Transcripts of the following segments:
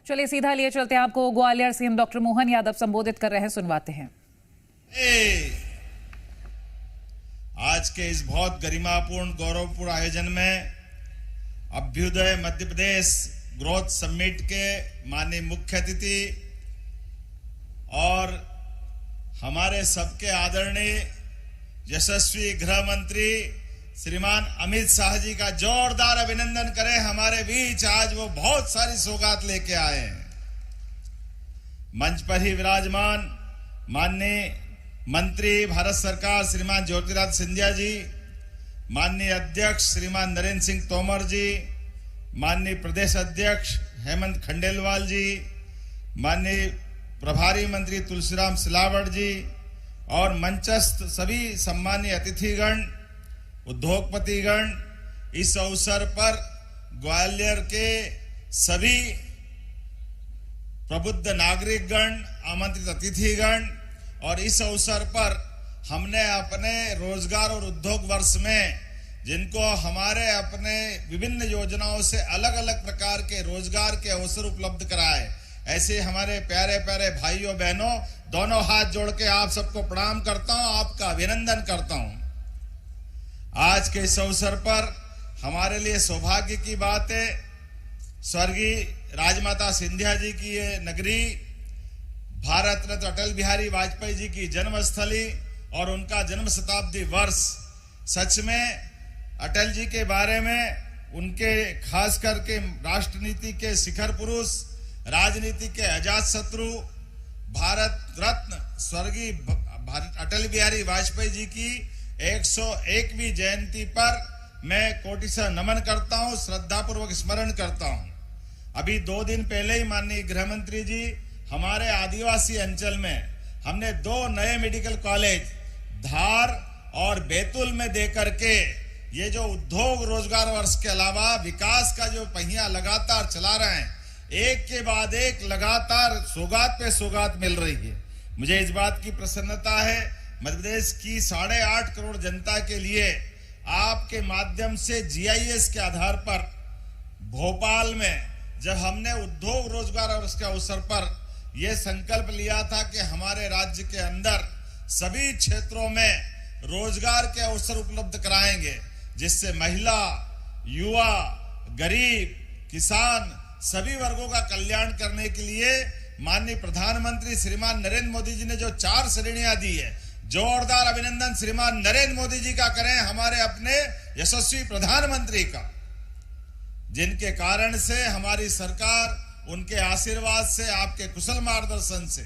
चलिए सीधा लिए चलते हैं, आपको ग्वालियर सीएम डॉक्टर मोहन यादव संबोधित कर रहे हैं, सुनवाते हैं। आज के इस बहुत गरिमापूर्ण गौरवपूर्ण आयोजन में अभ्युदय मध्य प्रदेश ग्रोथ समिट के माननीय मुख्य अतिथि और हमारे सबके आदरणीय यशस्वी गृह मंत्री श्रीमान अमित शाह जी का जोरदार अभिनंदन करें। हमारे बीच आज वो बहुत सारी सौगात लेके आए हैं। मंच पर ही विराजमान माननीय मंत्री भारत सरकार श्रीमान ज्योतिरादित्य सिंधिया जी, माननीय अध्यक्ष श्रीमान नरेंद्र सिंह तोमर जी, माननीय प्रदेश अध्यक्ष हेमंत खंडेलवाल जी, माननीय प्रभारी मंत्री तुलसीराम सिलावट जी और मंचस्थ सभी सम्मानीय अतिथिगण, उद्योगपतिगण, इस अवसर पर ग्वालियर के सभी प्रबुद्ध नागरिकगण, आमंत्रित अतिथिगण, और इस अवसर पर हमने अपने रोजगार और उद्योग वर्ष में जिनको हमारे अपने विभिन्न योजनाओं से अलग अलग प्रकार के रोजगार के अवसर उपलब्ध कराए, ऐसे हमारे प्यारे प्यारे भाइयों बहनों, दोनों हाथ जोड़ के आप सबको प्रणाम करता हूं, आपका अभिनंदन करता हूं। आज के इस अवसर पर हमारे लिए सौभाग्य की बात है, स्वर्गीय राजमाता सिंधिया जी की ये नगरी, भारत रत्न अटल बिहारी वाजपेयी जी की जन्मस्थली और उनका जन्म शताब्दी वर्ष, सच में अटल जी के बारे में, उनके खास करके राष्ट्रनीति के शिखर पुरुष, राजनीति के अजात शत्रु, भारत रत्न स्वर्गीय अटल बिहारी वाजपेयी जी की 101वीं जयंती पर मैं कोटि से नमन करता हूं, श्रद्धापूर्वक स्मरण करता हूं। अभी 2 दिन पहले ही माननीय गृह मंत्री जी हमारे आदिवासी अंचल में हमने 2 नए मेडिकल कॉलेज धार और बैतूल में देकर के ये जो उद्योग रोजगार वर्ष के अलावा विकास का जो पहिया लगातार चला रहे हैं, एक के बाद एक लगातार सौगात पे सौगात मिल रही है। मुझे इस बात की प्रसन्नता है, मध्य प्रदेश की 8.5 करोड़ जनता के लिए आपके माध्यम से जीआईएस के आधार पर भोपाल में जब हमने उद्योग रोजगार और उसके अवसर पर यह संकल्प लिया था कि हमारे राज्य के अंदर सभी क्षेत्रों में रोजगार के अवसर उपलब्ध कराएंगे, जिससे महिला, युवा, गरीब, किसान सभी वर्गों का कल्याण करने के लिए माननीय प्रधानमंत्री श्रीमान नरेंद्र मोदी जी ने जो 4 श्रेणियां दी है, जोरदार अभिनंदन श्रीमान नरेंद्र मोदी जी का करें, हमारे अपने यशस्वी प्रधानमंत्री का, जिनके कारण से हमारी सरकार, उनके आशीर्वाद से, आपके कुशल मार्गदर्शन से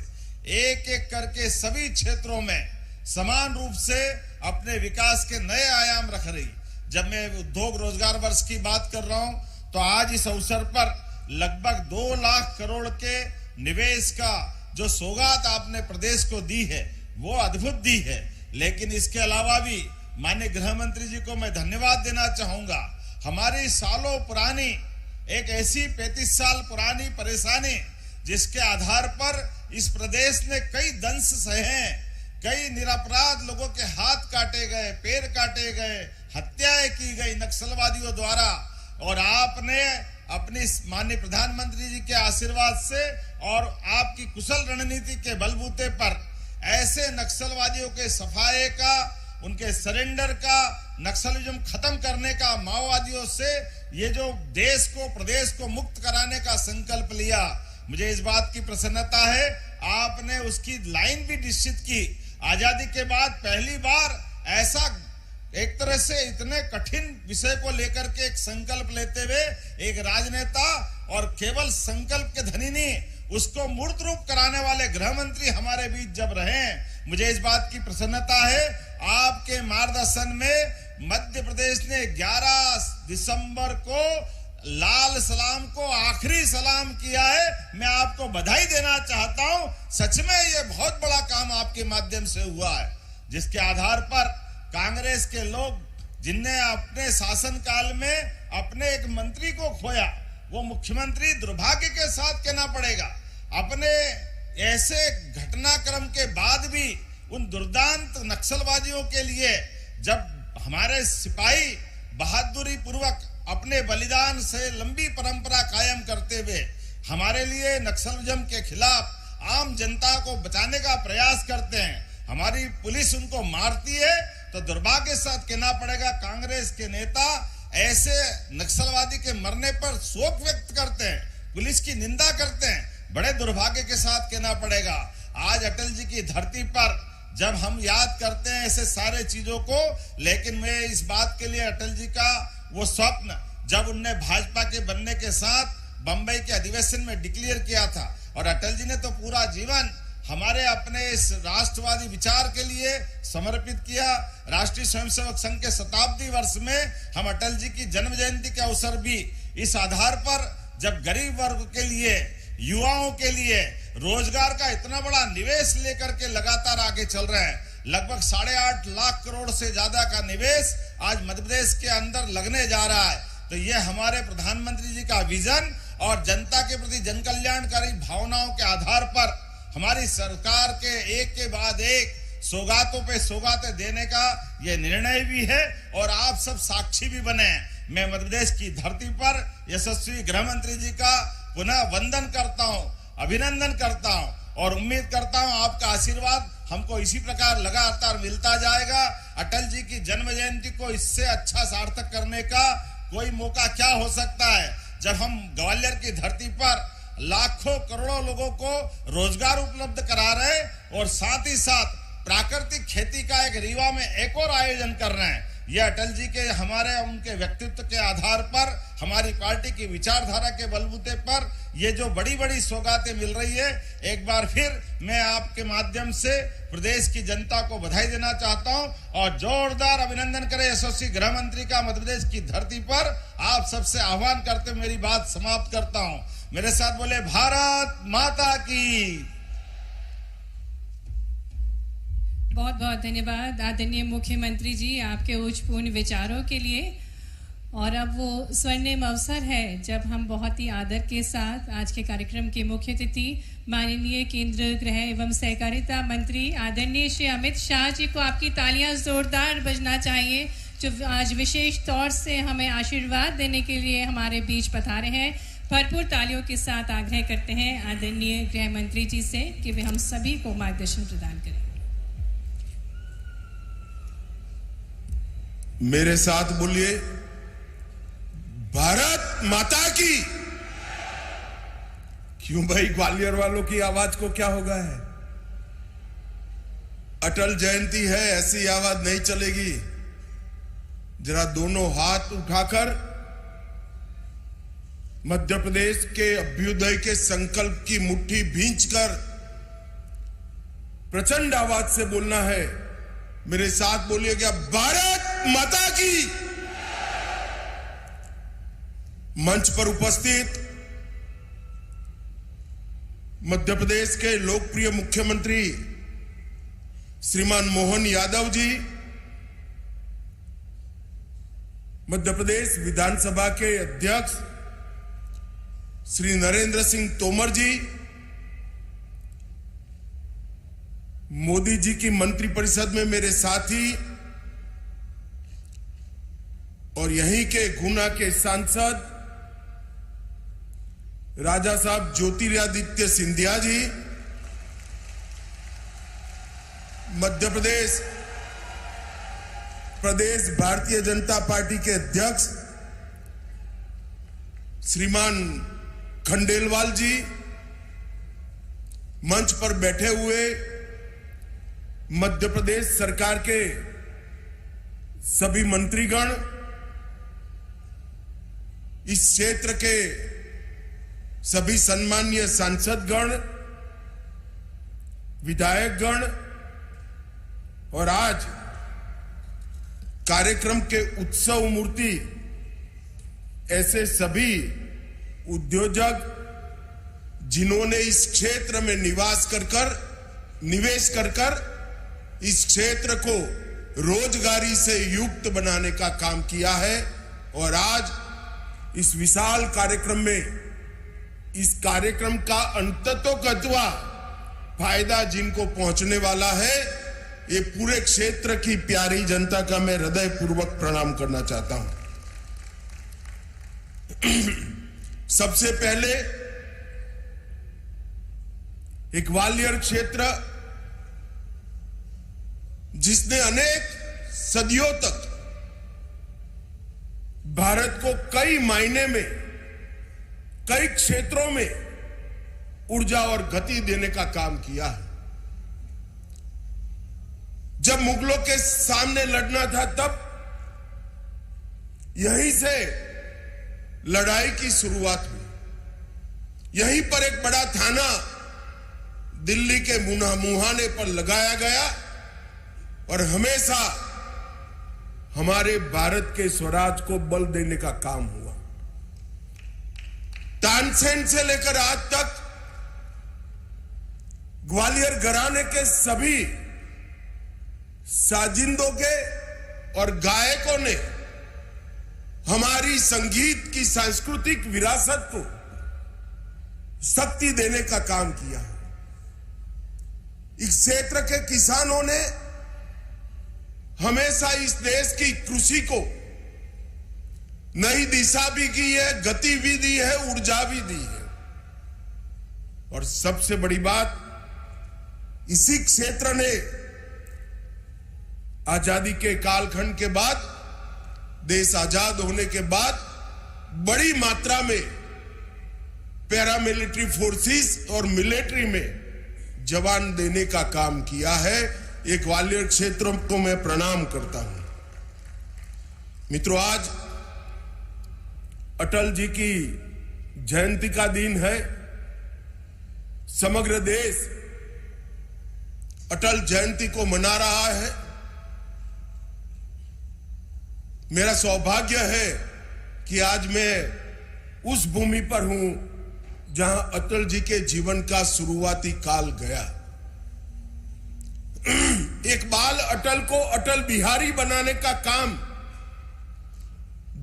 एक एक करके सभी क्षेत्रों में समान रूप से अपने विकास के नए आयाम रख रही। जब मैं उद्योग रोजगार वर्ष की बात कर रहा हूं तो आज इस अवसर पर लगभग 2 लाख करोड़ के निवेश का जो सौगात आपने प्रदेश को दी है वो अद्भुत दी है। लेकिन इसके अलावा भी माननीय गृह मंत्री जी को मैं धन्यवाद देना चाहूंगा। हमारी सालों पुरानी एक ऐसी 35 साल पुरानी परेशानी जिसके आधार पर इस प्रदेश ने कई दंश सहे, कई निरपराध लोगों के हाथ काटे गए, पैर काटे गए, हत्याएं की गई नक्सलवादियों द्वारा, और आपने अपनी माननीय प्रधानमंत्री जी के आशीर्वाद से और आपकी कुशल रणनीति के बलबूते पर ऐसे नक्सलवादियों के सफाये का, उनके सरेंडर का, नक्सलिज्म खत्म करने का, माओवादियों से ये जो देश को, प्रदेश को मुक्त कराने का संकल्प लिया, मुझे इस बात की प्रसन्नता है आपने उसकी लाइन भी निश्चित की। आजादी के बाद पहली बार ऐसा एक तरह से इतने कठिन विषय को लेकर के एक संकल्प लेते हुए एक राजनेता और केवल संकल्प के धनी नहीं, उसको मूर्त रूप कराने वाले गृह मंत्री हमारे बीच जब रहे, मुझे इस बात की प्रसन्नता है आपके मार्गदर्शन में मध्य प्रदेश ने 11 दिसंबर को लाल सलाम को आखिरी सलाम किया है। मैं आपको बधाई देना चाहता हूं। सच में यह बहुत बड़ा काम आपके माध्यम से हुआ है, जिसके आधार पर कांग्रेस के लोग जिनने अपने शासन काल में अपने एक मंत्री को खोया, वो मुख्यमंत्री दुर्भाग्य के साथ कहना पड़ेगा, अपने ऐसे घटनाक्रम के बाद भी उन दुर्दांत नक्सलवादियों के लिए जब हमारे सिपाही बहादुरी पूर्वक अपने बलिदान से लंबी परंपरा कायम करते हुए हमारे लिए नक्सलिज्म के खिलाफ आम जनता को बचाने का प्रयास करते हैं। हमारी पुलिस उनको मारती है तो दुर्भाग्य के साथ कहना पड़ेगा, कांग्रेस के नेता ऐसे नक्सलवादी के मरने पर शोक व्यक्त करते हैं, पुलिस की निंदा करते हैं। बड़े दुर्भाग्य के साथ कहना पड़ेगा, आज अटल जी की धरती पर जब हम याद करते हैं ऐसे सारे चीजों को, लेकिन मैं इस बात के लिए अटल जी का वो स्वप्न जब उनने भाजपा के बनने के साथ बंबई के अधिवेशन में डिक्लेयर किया था, और अटल जी ने तो पूरा जीवन हमारे अपने इस राष्ट्रवादी विचार के लिए समर्पित किया। राष्ट्रीय स्वयंसेवक संघ के शताब्दी वर्ष में हम अटल जी की जन्म जयंती के अवसर भी इस आधार पर, जब गरीब वर्ग के लिए, युवाओं के लिए रोजगार का इतना बड़ा निवेश लेकर के लगातार आगे चल रहे हैं, लगभग 8.5 लाख करोड़ से ज्यादा का निवेश आज मध्य प्रदेश के अंदर लगने जा रहा है। तो ये हमारे प्रधानमंत्री जी का विजन और जनता के प्रति जन कल्याणकारी भावनाओं के आधार पर हमारी सरकार के एक के बाद एक सौगातों पे सौगातें देने का ये निर्णय भी है, और आप सब साक्षी भी बने। मैं मध्य प्रदेश की धरती पर यशस्वी गृह मंत्री जी का पुनः वंदन करता हूं, अभिनंदन करता हूं, और उम्मीद करता हूं आपका आशीर्वाद हमको इसी प्रकार लगातार मिलता जाएगा। अटल जी की जन्म जयंती को इससे अच्छा सार्थक करने का कोई मौका क्या हो सकता है, जब हम ग्वालियर की धरती पर लाखों करोड़ों लोगों को रोजगार उपलब्ध करा रहे हैं, और साथ ही साथ प्राकृतिक खेती का एक रीवा में एक और आयोजन कर रहे हैं। ये अटल जी के हमारे उनके व्यक्तित्व के आधार पर, हमारी पार्टी की विचारधारा के बलबूते पर ये जो बड़ी बड़ी सौगातें मिल रही है, एक बार फिर मैं आपके माध्यम से प्रदेश की जनता को बधाई देना चाहता हूं, और जोरदार अभिनंदन करें यशस्वी गृह मंत्री का मध्य प्रदेश की धरती पर। आप सबसे आह्वान करते हुए मेरी बात समाप्त करता हूं। मेरे साथ बोले, भारत माता की। बहुत बहुत धन्यवाद आदरणीय मुख्यमंत्री जी आपके उच्चपूर्ण विचारों के लिए। और अब वो स्वर्णिम अवसर है जब हम बहुत ही आदर के साथ आज के कार्यक्रम के मुख्य अतिथि माननीय केंद्र गृह एवं सहकारिता मंत्री आदरणीय श्री अमित शाह जी को आपकी तालियां जोरदार बजना चाहिए, जो आज विशेष तौर से हमें आशीर्वाद देने के लिए हमारे बीच पधारे हैं। भरपूर तालियों के साथ आग्रह करते हैं आदरणीय गृह मंत्री जी से कि वे हम सभी को मार्गदर्शन प्रदान करें। मेरे साथ बोलिए, भारत माता की। क्यों भाई, ग्वालियर वालों की आवाज को क्या हो गया है? अटल जयंती है, ऐसी आवाज नहीं चलेगी। जरा दोनों हाथ उठाकर मध्य प्रदेश के अभ्युदय के संकल्प की मुट्ठी भींचकर प्रचंड आवाज से बोलना है। मेरे साथ बोलिएगा, भारत माता की। मंच पर उपस्थित मध्य प्रदेश के लोकप्रिय मुख्यमंत्री श्रीमान मोहन यादव जी, मध्य प्रदेश विधानसभा के अध्यक्ष श्री नरेंद्र सिंह तोमर जी, मोदी जी की मंत्रिपरिषद में मेरे साथी और यहीं के गुना के सांसद राजा साहब ज्योतिरादित्य सिंधिया जी, मध्य प्रदेश भारतीय जनता पार्टी के अध्यक्ष श्रीमान खंडेलवाल जी, मंच पर बैठे हुए मध्य प्रदेश सरकार के सभी मंत्रीगण, इस क्षेत्र के सभी सम्मानीय सांसदगण, विधायकगण, और आज कार्यक्रम के उत्सव मूर्ति ऐसे सभी उद्योजक जिन्होंने इस क्षेत्र में निवेश कर इस क्षेत्र को रोजगारी से युक्त बनाने का काम किया है। और आज इस विशाल कार्यक्रम में, इस कार्यक्रम का अंततोगत्वा फायदा जिनको पहुंचने वाला है, ये पूरे क्षेत्र की प्यारी जनता का मैं हृदयपूर्वक प्रणाम करना चाहता हूं। सबसे पहले एक ग्वालियर क्षेत्र जिसने अनेक सदियों तक भारत को कई मायने में, कई क्षेत्रों में ऊर्जा और गति देने का काम किया है। जब मुगलों के सामने लड़ना था तब यहीं से लड़ाई की शुरुआत हुई। यहीं पर एक बड़ा थाना दिल्ली के मुहाने पर लगाया गया और हमेशा हमारे भारत के स्वराज को बल देने का काम हुआ। तानसेन से लेकर आज तक ग्वालियर घराने के सभी साजिंदों के और गायकों ने हमारी संगीत की सांस्कृतिक विरासत को शक्ति देने का काम किया है। इस क्षेत्र के किसानों ने हमेशा इस देश की कृषि को नई दिशा भी की है, गति भी दी है, ऊर्जा भी दी है। और सबसे बड़ी बात, इसी क्षेत्र ने आजादी के कालखंड के बाद, देश आजाद होने के बाद बड़ी मात्रा में पैरामिलिट्री फोर्सेस और मिलिट्री में जवान देने का काम किया है। एक ग्वालियर क्षेत्र को मैं प्रणाम करता हूं। मित्रों, आज अटल जी की जयंती का दिन है। समग्र देश अटल जयंती को मना रहा है। मेरा सौभाग्य है कि आज मैं उस भूमि पर हूं जहां अटल जी के जीवन का शुरुआती काल गया। एक बाल अटल को अटल बिहारी बनाने का काम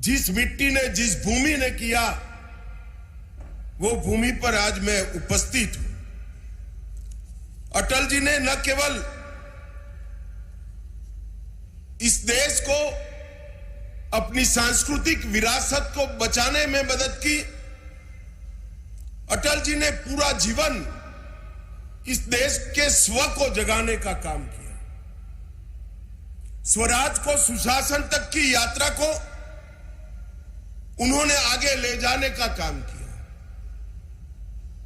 जिस मिट्टी ने, जिस भूमि ने किया, वो भूमि पर आज मैं उपस्थित हूं। अटल जी ने न केवल इस देश को, अपनी सांस्कृतिक विरासत को बचाने में मदद की, अटल जी ने पूरा जीवन इस देश के स्व को जगाने का काम किया। स्वराज को, सुशासन तक की यात्रा को उन्होंने आगे ले जाने का काम किया।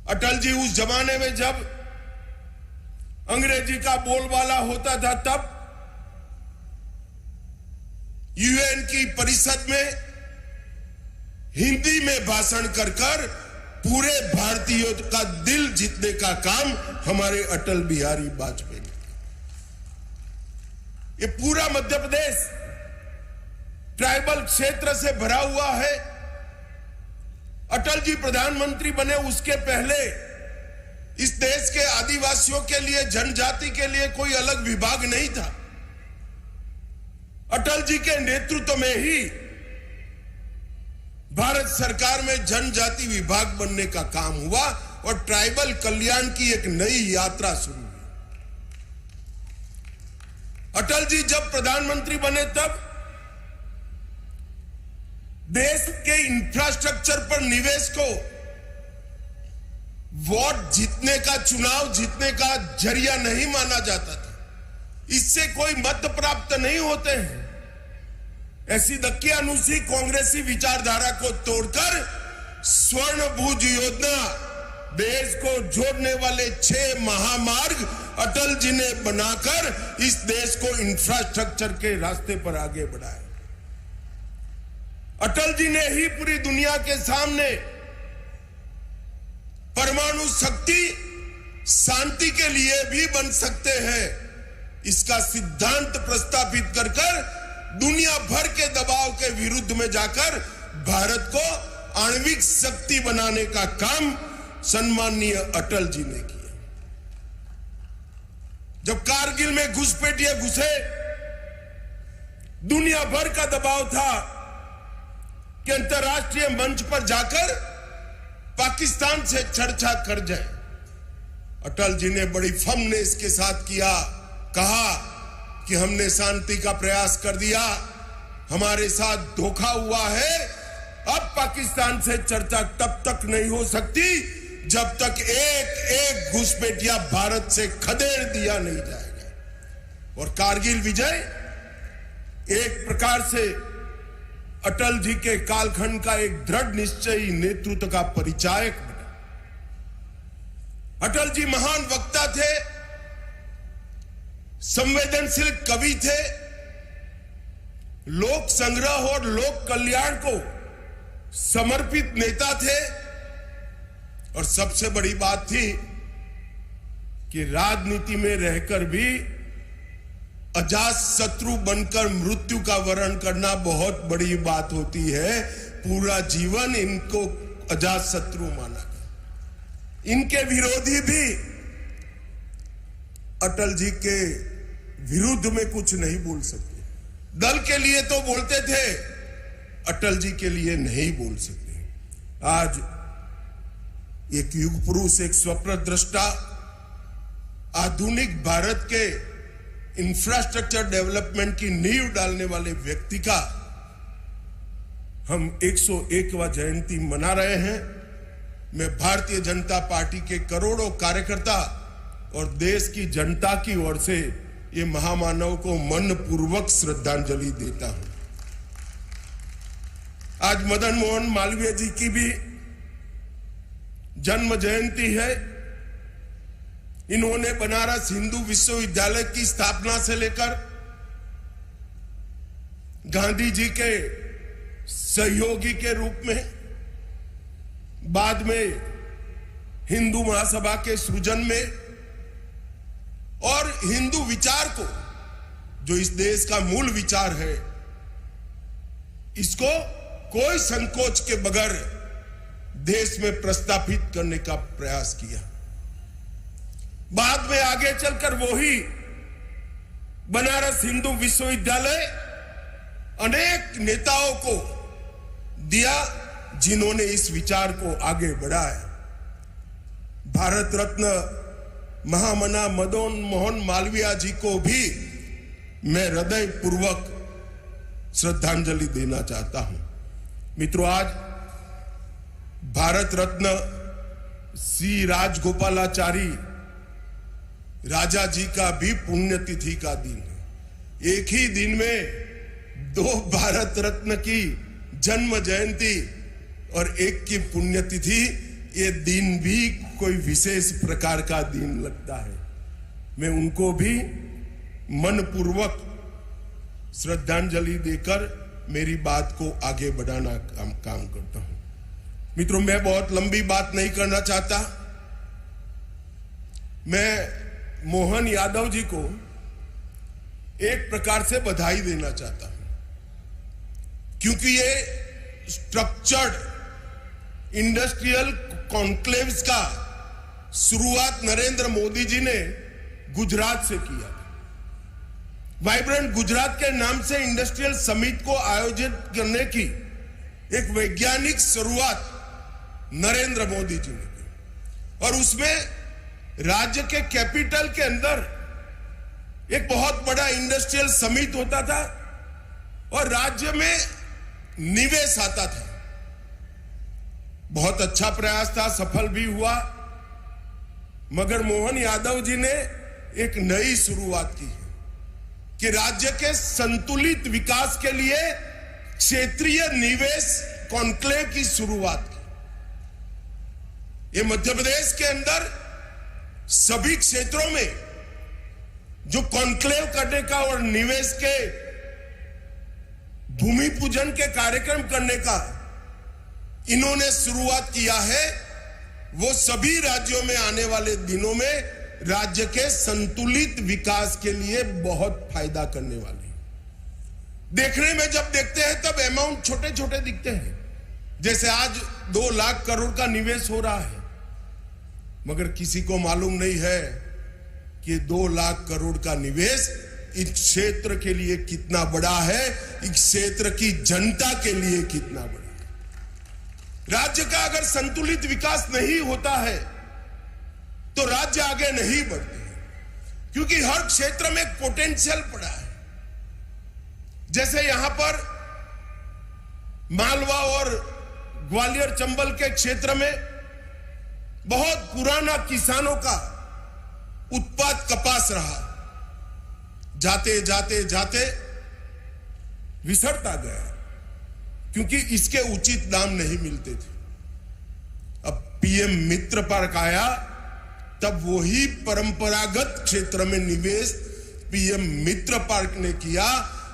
अटल जी उस जमाने में जब अंग्रेजी का बोलबाला होता था, तब यूएन की परिषद में हिंदी में भाषण कर कर पूरे भारतीयों का दिल जीतने का काम हमारे अटल बिहारी वाजपेयी ने किया। ये पूरा मध्य प्रदेश ट्राइबल क्षेत्र से भरा हुआ है। अटल जी प्रधानमंत्री बने उसके पहले इस देश के आदिवासियों के लिए, जनजाति के लिए कोई अलग विभाग नहीं था। अटल जी के नेतृत्व में ही भारत सरकार में जनजाति विभाग बनने का काम हुआ और ट्राइबल कल्याण की एक नई यात्रा शुरू हुई। अटल जी जब प्रधानमंत्री बने तब देश के इंफ्रास्ट्रक्चर पर निवेश को वोट जीतने का, चुनाव जीतने का जरिया नहीं माना जाता था। इससे कोई मत प्राप्त नहीं होते हैं। ऐसी दकियानुसी कांग्रेसी विचारधारा को तोड़कर स्वर्णभुज योजना, देश को जोड़ने वाले 6 महामार्ग अटल जी ने बनाकर इस देश को इंफ्रास्ट्रक्चर के रास्ते पर आगे बढ़ाया। अटल जी ने ही पूरी दुनिया के सामने परमाणु शक्ति शांति के लिए भी बन सकते हैं, इसका सिद्धांत प्रस्तावित कर दुनिया भर के दबाव के विरुद्ध में जाकर भारत को आणविक शक्ति बनाने का काम सम्माननीय अटल जी ने किया। जब कारगिल में घुसपैठिए घुसे, दुनिया भर का दबाव था कि अंतर्राष्ट्रीय मंच पर जाकर पाकिस्तान से चर्चा कर जाए। अटल जी ने बड़ी फर्मनेस के साथ किया, कहा कि हमने शांति का प्रयास कर दिया, हमारे साथ धोखा हुआ है, अब पाकिस्तान से चर्चा तब तक नहीं हो सकती जब तक एक एक घुसपैठिया भारत से खदेड़ दिया नहीं जाएगा। और कारगिल विजय एक प्रकार से अटल जी के कालखंड का एक दृढ़ निश्चयी नेतृत्व का परिचायक बना। अटल जी महान वक्ता थे, संवेदनशील कवि थे, लोक संग्रह और लोक कल्याण को समर्पित नेता थे। और सबसे बड़ी बात थी कि राजनीति में रहकर भी अजात शत्रु बनकर मृत्यु का वरण करना बहुत बड़ी बात होती है। पूरा जीवन इनको अजात शत्रु माना गया। इनके विरोधी भी अटल जी के विरुद्ध में कुछ नहीं बोल सकते। दल के लिए तो बोलते थे, अटल जी के लिए नहीं बोल सकते। आज एक युग पुरुष, एक स्वप्न दृष्टा, आधुनिक भारत के इंफ्रास्ट्रक्चर डेवलपमेंट की नींव डालने वाले व्यक्ति का हम 101वां जयंती मना रहे हैं। मैं भारतीय जनता पार्टी के करोड़ों कार्यकर्ता और देश की जनता की ओर से ये महामानव को मनपूर्वक श्रद्धांजलि देता हूं। आज मदन मोहन मालवीय जी की भी जन्म जयंती है। इन्होंने बनारस हिंदू विश्वविद्यालय की स्थापना से लेकर गांधी जी के सहयोगी के रूप में, बाद में हिंदू महासभा के सृजन में और हिंदू विचार को, जो इस देश का मूल विचार है, इसको कोई संकोच के बगैर देश में प्रस्थापित करने का प्रयास किया। बाद में आगे चलकर वही बनारस हिंदू विश्वविद्यालय अनेक नेताओं को दिया जिन्होंने इस विचार को आगे बढ़ाया। भारत रत्न महामना मदन मोहन मालवीय जी को भी मैं हृदय पूर्वक श्रद्धांजलि देना चाहता हूं। मित्रों, आज भारत रत्न सी राजगोपालाचारी राजा जी का भी पुण्यतिथि का दिन है। एक ही दिन में दो भारत रत्न की जन्म जयंती और एक की पुण्यतिथि, ये दिन भी कोई विशेष प्रकार का दिन लगता है। मैं उनको भी मनपूर्वक श्रद्धांजलि देकर मेरी बात को आगे बढ़ाना काम करता हूं। मित्रों, मैं बहुत लंबी बात नहीं करना चाहता। मैं मोहन यादव जी को एक प्रकार से बधाई देना चाहता हूं, क्योंकि ये स्ट्रक्चर्ड इंडस्ट्रियल कॉन्क्लेव्स का शुरुआत नरेंद्र मोदी जी ने गुजरात से किया। वाइब्रेंट गुजरात के नाम से इंडस्ट्रियल समिट को आयोजित करने की एक वैज्ञानिक शुरुआत नरेंद्र मोदी जी ने की। और उसमें राज्य के कैपिटल के अंदर एक बहुत बड़ा इंडस्ट्रियल समिट होता था और राज्य में निवेश आता था। बहुत अच्छा प्रयास था, सफल भी हुआ। मगर मोहन यादव जी ने एक नई शुरुआत की है कि राज्य के संतुलित विकास के लिए क्षेत्रीय निवेश कॉन्क्लेव की शुरुआत की। ये मध्य प्रदेश के अंदर सभी क्षेत्रों में जो कॉन्क्लेव करने का और निवेश के भूमि पूजन के कार्यक्रम करने का इन्होंने शुरुआत किया है, वो सभी राज्यों में आने वाले दिनों में राज्य के संतुलित विकास के लिए बहुत फायदा करने वाले। देखने में जब देखते हैं तब अमाउंट छोटे छोटे दिखते हैं, जैसे आज 2 लाख करोड़ का निवेश हो रहा है, मगर किसी को मालूम नहीं है कि 2 लाख करोड़ का निवेश इस क्षेत्र के लिए कितना बड़ा है, इस क्षेत्र की जनता के लिए कितना बड़ा है। राज्य का अगर संतुलित विकास नहीं होता है तो राज्य आगे नहीं बढ़ते, क्योंकि हर क्षेत्र में पोटेंशियल पड़ा है। जैसे यहां पर मालवा और ग्वालियर चंबल के क्षेत्र में बहुत पुराना किसानों का उत्पाद कपास रहा, जाते जाते जाते विसरता गया क्योंकि इसके उचित दाम नहीं मिलते थे। अब पीएम मित्र पार्क आया, तब वही परंपरागत क्षेत्र में निवेश पीएम मित्र पार्क ने किया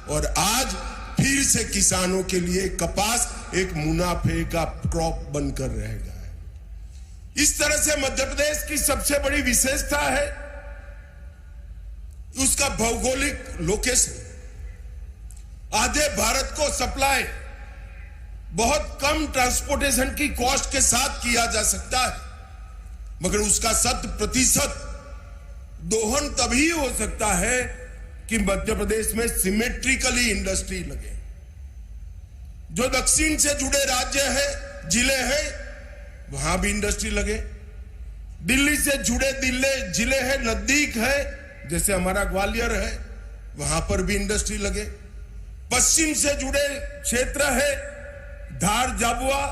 और आज फिर से किसानों के लिए कपास एक मुनाफे का क्रॉप बनकर रह गया है। इस तरह से मध्य प्रदेश की सबसे बड़ी विशेषता है उसका भौगोलिक लोकेशन। आधे भारत को सप्लाई बहुत कम ट्रांसपोर्टेशन की कॉस्ट के साथ किया जा सकता है, मगर उसका 100% दोहन तभी हो सकता है कि मध्य प्रदेश में सिमेट्रिकली इंडस्ट्री लगे। जो दक्षिण से जुड़े राज्य है, जिले हैं, वहां भी इंडस्ट्री लगे। दिल्ली से जुड़े जिले हैं, नजदीक है, जैसे हमारा ग्वालियर है, वहां पर भी इंडस्ट्री लगे। पश्चिम से जुड़े क्षेत्र है, धार झाबुआ,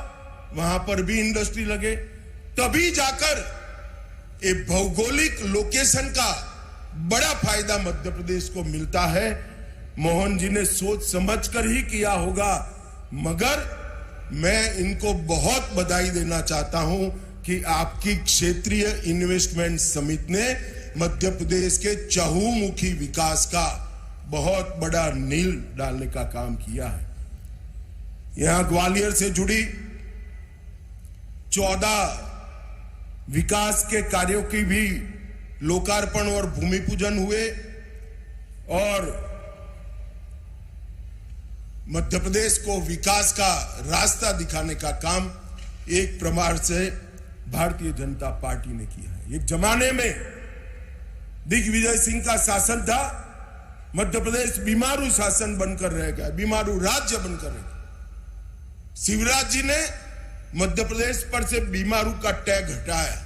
वहां पर भी इंडस्ट्री लगे। तभी जाकर एक भौगोलिक लोकेशन का बड़ा फायदा मध्य प्रदेश को मिलता है। मोहन जी ने सोच समझकर ही किया होगा, मगर मैं इनको बहुत बधाई देना चाहता हूं कि आपकी क्षेत्रीय इन्वेस्टमेंट समिति ने मध्य प्रदेश के चहुमुखी विकास का बहुत बड़ा नींव डालने का काम किया है। यहां ग्वालियर से जुड़ी 14 विकास के कार्यों की भी लोकार्पण और भूमि पूजन हुए और मध्य प्रदेश को विकास का रास्ता दिखाने का काम एक प्रकार से भारतीय जनता पार्टी ने किया है। एक जमाने में दिग्विजय सिंह का शासन था, मध्य प्रदेश बीमारू शासन बनकर रह गया, बीमारू राज्य बनकर रह गया। शिवराज जी ने मध्य प्रदेश पर से बीमारू का टैग हटाया,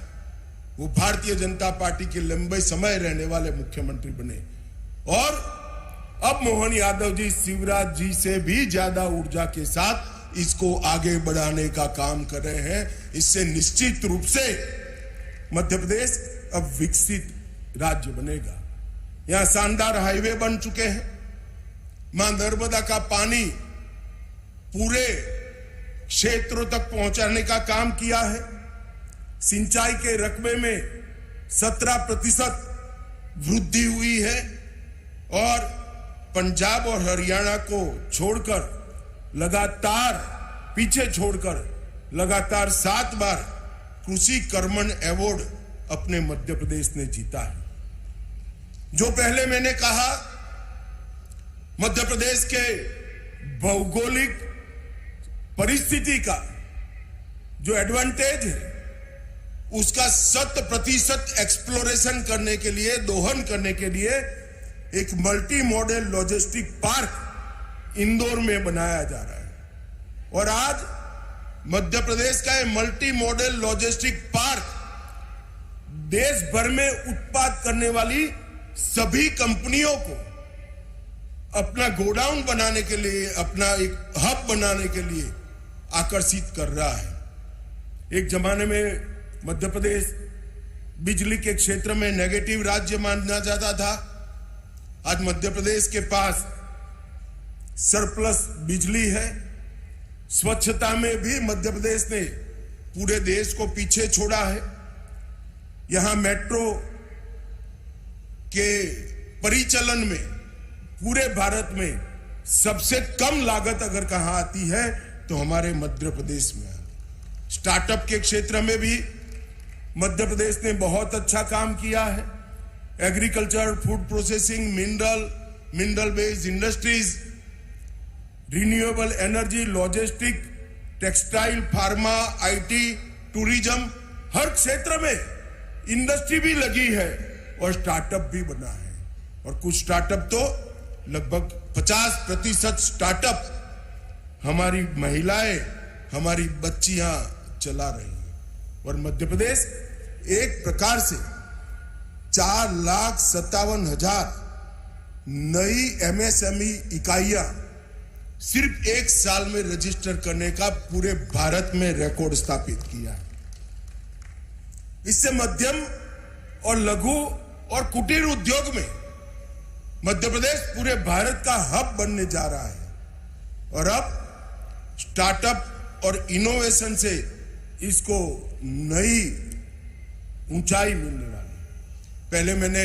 वो भारतीय जनता पार्टी के लंबे समय रहने वाले मुख्यमंत्री बने और अब मोहन यादव जी शिवराज जी से भी ज्यादा ऊर्जा के साथ इसको आगे बढ़ाने का काम कर रहे हैं। इससे निश्चित रूप से मध्य प्रदेश अब विकसित राज्य बनेगा। यहां शानदार हाईवे बन चुके हैं, मां नर्मदा का पानी पूरे क्षेत्रों तक पहुंचाने का काम किया है। सिंचाई के रकबे में 17% वृद्धि हुई है और पंजाब और हरियाणा को छोड़कर लगातार पीछे छोड़कर लगातार 7 बार कृषि कर्मण अवार्ड अपने मध्य प्रदेश ने जीता है। जो पहले मैंने कहा, मध्य प्रदेश के भौगोलिक परिस्थिति का जो एडवांटेज है उसका 100% एक्सप्लोरेशन करने के लिए, दोहन करने के लिए एक multi modal logistic park Indore में बनाया जा रहा है और आज मध्य प्रदेश का ये मल्टी मॉडल लॉजिस्टिक पार्क देश भर में उत्पाद करने वाली सभी कंपनियों को अपना गोडाउन बनाने के लिए, अपना एक हब बनाने के लिए आकर्षित कर रहा है। एक जमाने में मध्य प्रदेश बिजली के क्षेत्र में नेगेटिव राज्य माना जाता था। आज मध्य प्रदेश के पास सरप्लस बिजली है। स्वच्छता में भी मध्य प्रदेश ने पूरे देश को पीछे छोड़ा है। यहां मेट्रो के परिचालन में पूरे भारत में सबसे कम लागत अगर कहां आती है तो हमारे मध्य प्रदेश में है। स्टार्टअप के क्षेत्र में भी मध्य प्रदेश ने बहुत अच्छा काम किया है। Agriculture, food processing, mineral based industries, renewable energy, logistic, textile, pharma, IT, tourism, हर क्षेत्र में इंडस्ट्री भी लगी है और स्टार्टअप भी बना है। और कुछ स्टार्टअप तो लगभग 50% स्टार्टअप हमारी महिलाएं, हमारी बच्चियां चला रही हैं। और मध्य प्रदेश एक प्रकार से 4,57,000 नई एमएसएमई इकाइयां सिर्फ एक साल में रजिस्टर करने का पूरे भारत में रिकॉर्ड स्थापित किया है। इससे मध्यम और लघु और कुटीर उद्योग में मध्य प्रदेश पूरे भारत का हब बनने जा रहा है और अब स्टार्टअप और इनोवेशन से इसको नई ऊंचाई मिलने वाली। पहले मैंने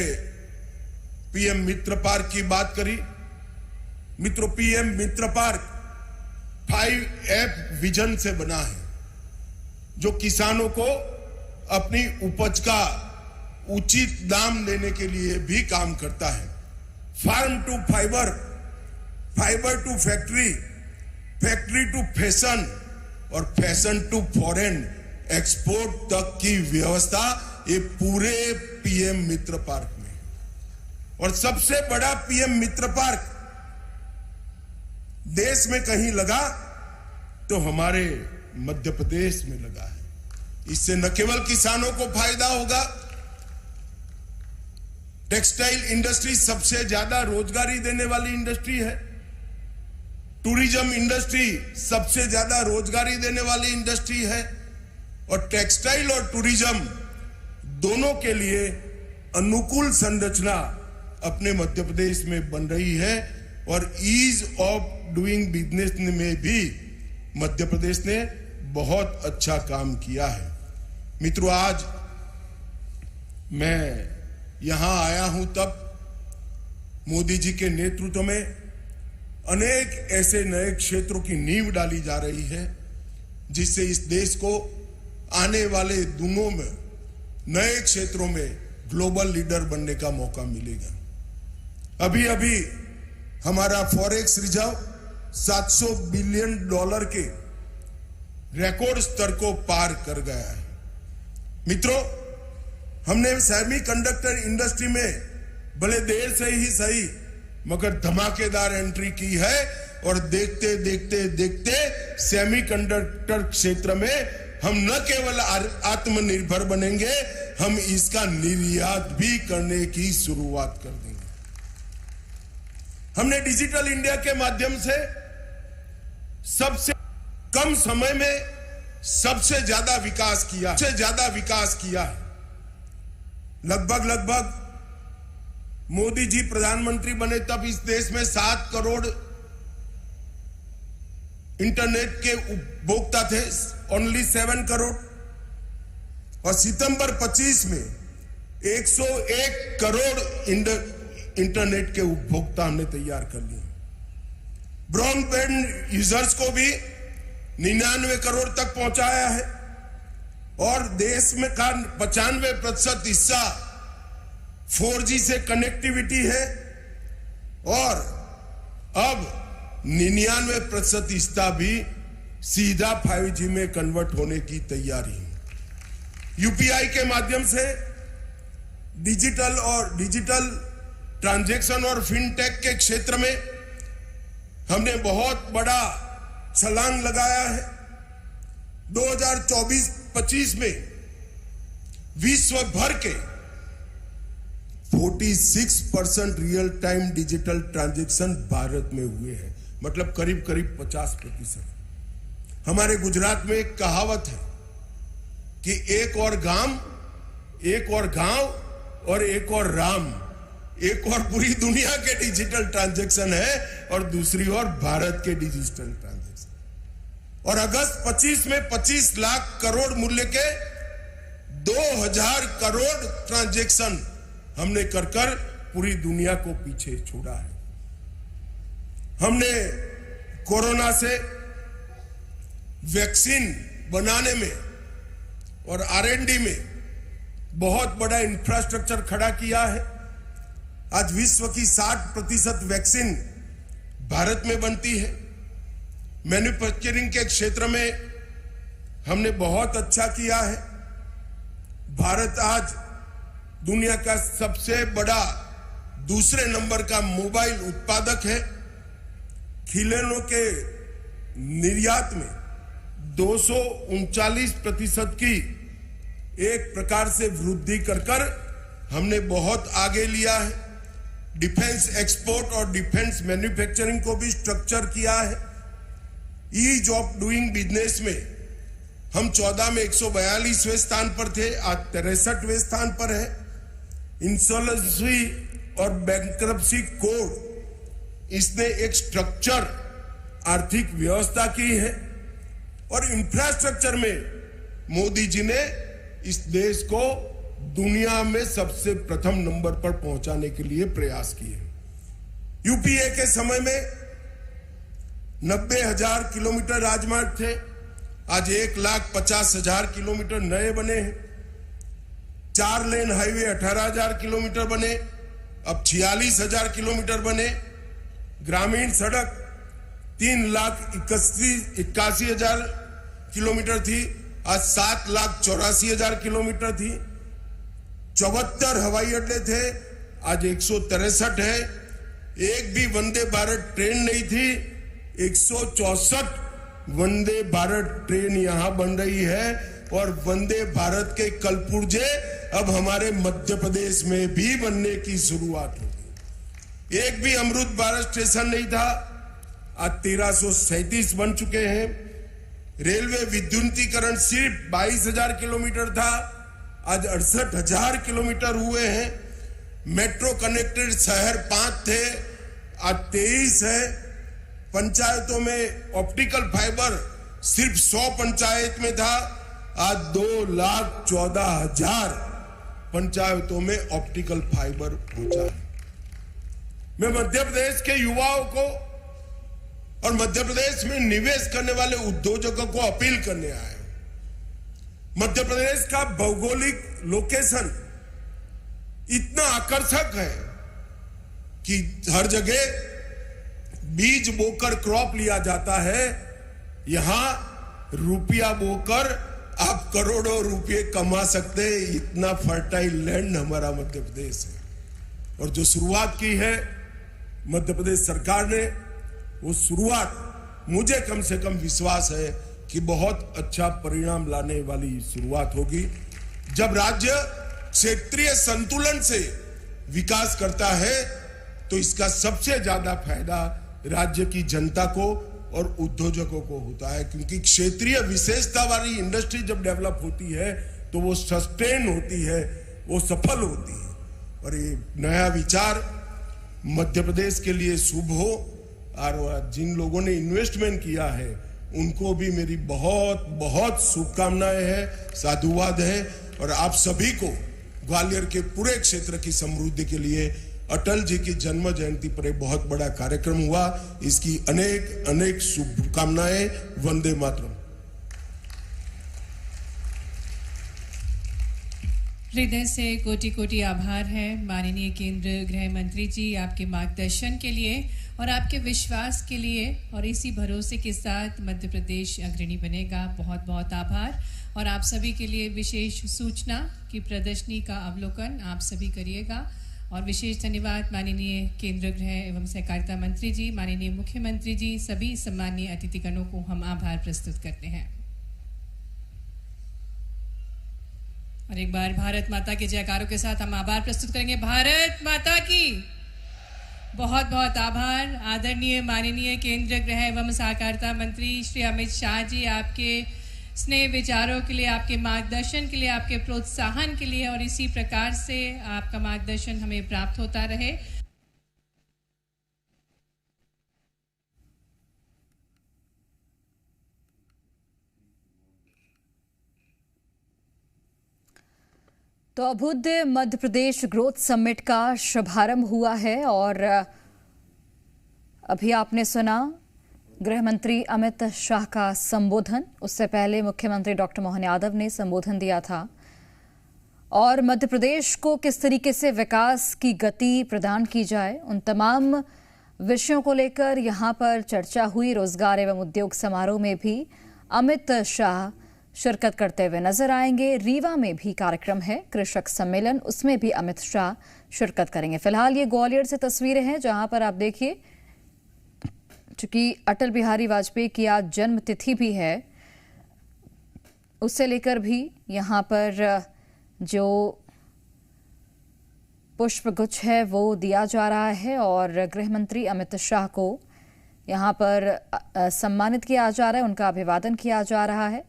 पीएम मित्र पार्क की बात करी। मित्रों, पीएम मित्र पार्क 5F विजन से बना है, जो किसानों को अपनी उपज का उचित दाम देने के लिए भी काम करता है। Farm to fibre, fibre to factory, factory to fashion और फैशन टू फॉरेन एक्सपोर्ट तक की व्यवस्था ये पूरे पीएम मित्र पार्क में। और सबसे बड़ा पीएम मित्र पार्क देश में कहीं लगा तो हमारे मध्य प्रदेश में लगा है। इससे न केवल किसानों को फायदा होगा, टेक्सटाइल इंडस्ट्री सबसे ज्यादा रोजगारी देने वाली इंडस्ट्री है, टूरिज्म इंडस्ट्री सबसे ज्यादा रोजगारी देने वाली इंडस्ट्री है और टेक्सटाइल और टूरिज्म दोनों के लिए अनुकूल संरचना अपने मध्य प्रदेश में बन रही है और ईज ऑफ डूइंग बिजनेस में भी मध्य प्रदेश ने बहुत अच्छा काम किया है। मित्रों, आज मैं यहां आया हूं तब मोदी जी के नेतृत्व में अनेक ऐसे नए क्षेत्रों की नींव डाली जा रही है जिससे इस देश को आने वाले दिनों में नए क्षेत्रों में ग्लोबल लीडर बनने का मौका मिलेगा। अभी अभी हमारा फॉरेक्स रिजर्व $700 बिलियन के रिकॉर्ड स्तर को पार कर गया है। मित्रों, हमने सेमीकंडक्टर इंडस्ट्री में भले देर से ही सही मगर धमाकेदार एंट्री की है और देखते देखते देखते सेमीकंडक्टर क्षेत्र में हम न केवल आत्मनिर्भर बनेंगे, हम इसका निर्यात भी करने की शुरुआत कर देंगे। हमने डिजिटल इंडिया के माध्यम से सबसे कम समय में सबसे ज्यादा विकास किया है। लगभग मोदी जी प्रधानमंत्री बने तब इस देश में 7 करोड़ इंटरनेट के उपभोक्ता थे, ओनली 7 करोड़, और सितंबर 25 में 101 करोड़ इंटरनेट के उपभोक्ता हमने तैयार कर लिए। ब्रॉडबैंड यूजर्स को भी 99 करोड़ तक पहुंचाया है और देश में का 95% हिस्सा 4G से कनेक्टिविटी है और अब 99% हिस्सा भी सीधा 5G में कन्वर्ट होने की तैयारी है। यूपीआई के माध्यम से डिजिटल ट्रांजैक्शन और फिनटेक के क्षेत्र में हमने बहुत बड़ा छलांग लगाया है। 2024-25 में विश्व भर के 46% real time digital transaction Bharat में हुए हैं, मतलब करीब 50%। हमारे गुजरात में एक कहावत है कि एक और गांव और एक और राम, एक और पूरी दुनिया के डिजिटल ट्रांजैक्शन है और दूसरी ओर भारत के डिजिटल ट्रांजैक्शन। और अगस्त 25 में 25 लाख करोड़ मूल्य के 2000 करोड़ ट्रांजैक्शन हमने कर पूरी दुनिया को पीछे छोड़ा है। हमने कोरोना से वैक्सीन बनाने में और R&D में बहुत बड़ा इंफ्रास्ट्रक्चर खड़ा किया है। आज विश्व की 60% वैक्सीन भारत में बनती है। मैन्युफैक्चरिंग के क्षेत्र में हमने बहुत अच्छा किया है। भारत आज दुनिया का सबसे बड़ा दूसरे नंबर का मोबाइल उत्पादक है। खिलौनों के निर्यात में 239% की एक प्रकार से वृद्धि कर हमने बहुत आगे लिया है। डिफेंस एक्सपोर्ट और डिफेंस मैन्युफैक्चरिंग को भी स्ट्रक्चर किया है। ईज ऑफ डूइंग बिजनेस में हम 14 में 142वें स्थान पर थे, आज 63वें स्थान पर है। इंसॉल्वेंसी और बैंक्रप्सी कोड, इसने एक स्ट्रक्चर आर्थिक व्यवस्था की है और इंफ्रास्ट्रक्चर में मोदी जी ने इस देश को दुनिया में सबसे प्रथम नंबर पर पहुंचाने के लिए प्रयास किए। यूपीए के समय में 90,000 किलोमीटर राजमार्ग थे, आज 1,50,000 किलोमीटर नए बने हैं। 4 लेन हाईवे 18,000 किलोमीटर बने, अब 46,000 किलोमीटर बने। ग्रामीण सड़क 3,81,000 किलोमीटर थी, आज 7,84,000 किलोमीटर थी। 74 हवाई अड्डे थे, आज 163 है। एक भी वंदे भारत ट्रेन नहीं थी, 164 वंदे भारत ट्रेन यहां बन रही है और वंदे भारत के कलपुर्जे अब हमारे मध्य प्रदेश में भी बनने की शुरुआत होगी। एक भी अमृत भारत स्टेशन नहीं था, आज 1337 बन चुके हैं। रेलवे विद्युतीकरण सिर्फ 22,000 किलोमीटर था, आज 68,000 किलोमीटर हुए हैं। मेट्रो कनेक्टेड शहर 5 थे, आज 23 है। पंचायतों में ऑप्टिकल फाइबर सिर्फ 100 पंचायत में था, आज 2,14,000 पंचायतों में ऑप्टिकल फाइबर पहुंचा है। मैं मध्य प्रदेश के युवाओं को और मध्य प्रदेश में निवेश करने वाले उद्योजकों को अपील करने आया हूं। मध्य प्रदेश का भौगोलिक लोकेशन इतना आकर्षक है कि हर जगह बीज बोकर क्रॉप लिया जाता है, यहां रुपया बोकर आप करोड़ों रुपए कमा सकते हैं। इतना फर्टाइल लैंड हमारा मध्य प्रदेश है और जो शुरुआत की है मध्य प्रदेश सरकार ने, वो शुरुआत मुझे कम से कम विश्वास है कि बहुत अच्छा परिणाम लाने वाली शुरुआत होगी। जब राज्य क्षेत्रीय संतुलन से विकास करता है तो इसका सबसे ज्यादा फायदा राज्य की जनता को और उद्योजकों को होता है, क्योंकि क्षेत्रीय विशेषता वाली इंडस्ट्री जब डेवलप होती है तो वो सस्टेन होती है, वो सफल होती है। और ये नया विचार मध्य प्रदेश के लिए शुभ हो और जिन लोगों ने इन्वेस्टमेंट किया है उनको भी मेरी बहुत बहुत शुभकामनाएं हैं, साधुवाद है। और आप सभी को ग्वालियर के पूरे क्षेत्र की समृद्धि के लिए अटल जी की जन्म जयंती पर एक बहुत बड़ा कार्यक्रम हुआ, इसकी अनेक अनेक शुभकामनाएं। वंदे मातरम। हृदय से कोटि कोटि आभार है माननीय केंद्रीय गृह मंत्री जी, आपके मार्गदर्शन के लिए और आपके विश्वास के लिए, और इसी भरोसे के साथ मध्य प्रदेश अग्रणी बनेगा। बहुत बहुत आभार। और आप सभी के लिए विशेष सूचना कि प्रदर्शनी का अवलोकन आप सभी करिएगा। और विशेष धन्यवाद माननीय केंद्रीय गृह एवं सहकारिता मंत्री जी, माननीय मुख्यमंत्री जी, सभी सम्मानीय अतिथिगणों को हम आभार प्रस्तुत करते हैं। और एक बार भारत माता के जयकारों के साथ हम आभार प्रस्तुत करेंगे। भारत माता की बहुत बहुत आभार। आदरणीय माननीय केंद्रीय गृह एवं सहकारिता मंत्री श्री अमित शाह जी, आपके स्नेह विचारों के लिए, आपके मार्गदर्शन के लिए, आपके प्रोत्साहन के लिए, और इसी प्रकार से आपका मार्गदर्शन हमें प्राप्त होता रहे। तो अभ्युदय मध्य प्रदेश ग्रोथ समिट का शुभारंभ हुआ है और अभी आपने सुना गृह मंत्री अमित शाह का संबोधन। उससे पहले मुख्यमंत्री डॉक्टर मोहन यादव ने संबोधन दिया था और मध्य प्रदेश को किस तरीके से विकास की गति प्रदान की जाए, उन तमाम विषयों को लेकर यहां पर चर्चा हुई। रोजगार एवं उद्योग समारोह में भी अमित शाह शिरकत करते हुए नजर आएंगे। रीवा में भी कार्यक्रम है कृषक सम्मेलन, उसमें भी अमित शाह शिरकत करेंगे। फिलहाल ये ग्वालियर से तस्वीरें हैं जहां पर आप देखिए, चूंकि अटल बिहारी वाजपेयी की आज जन्म तिथि भी है, उससे लेकर भी यहां पर जो पुष्पगुच्छ है वो दिया जा रहा है और गृह मंत्री अमित शाह को यहां पर सम्मानित किया जा रहा है, उनका अभिवादन किया जा रहा है।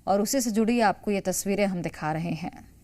और उसी से जुड़ी आपको ये तस्वीरें हम दिखा रहे हैं।